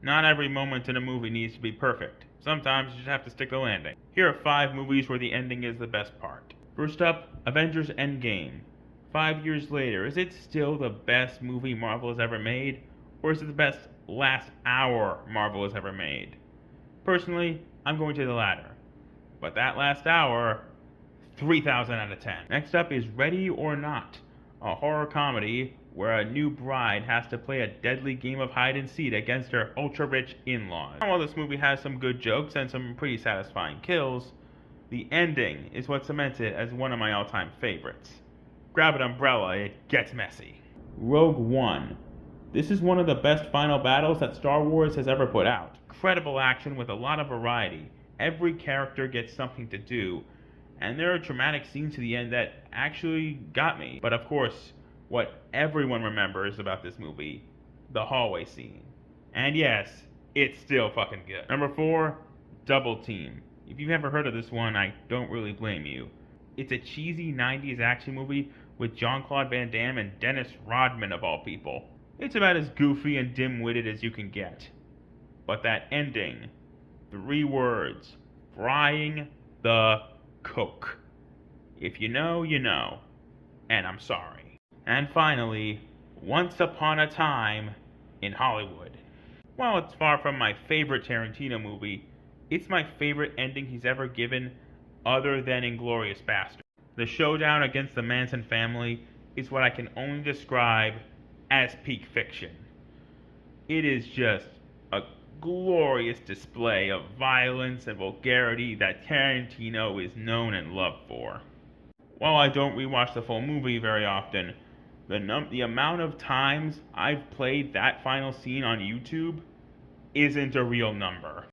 Not every moment in a movie needs to be perfect. Sometimes you just have to stick the landing. Here are 5 movies where the ending is the best part. First up, Avengers Endgame. 5 years later, is it still the best movie Marvel has ever made? Or is it the best last hour Marvel has ever made? Personally, I'm going to the latter. But that last hour, 3,000 out of 10. Next up is Ready or Not, a horror comedy where a new bride has to play a deadly game of hide and seek against her ultra-rich in-laws. While this movie has some good jokes and some pretty satisfying kills, the ending is what cements it as one of my all-time favorites. Grab an umbrella, it gets messy. Rogue One. This is one of the best final battles that Star Wars has ever put out. Incredible action with a lot of variety. Every character gets something to do, and there are dramatic scenes to the end that actually got me. But of course, what everyone remembers about this movie, the hallway scene. And yes, it's still fucking good. Number 4, Double Team. If you've never heard of this one, I don't really blame you. It's a cheesy 90s action movie with Jean-Claude Van Damme and Dennis Rodman of all people. It's about as goofy and dim-witted as you can get. But that ending, 3 words, frying the coke. If you know, you know. And I'm sorry. And finally, Once Upon a Time in Hollywood. While it's far from my favorite Tarantino movie, it's my favorite ending he's ever given other than Inglourious Basterds. The showdown against the Manson family is what I can only describe as peak fiction. It is just a glorious display of violence and vulgarity that Tarantino is known and loved for. While I don't rewatch the full movie very often, the amount of times I've played that final scene on YouTube isn't a real number.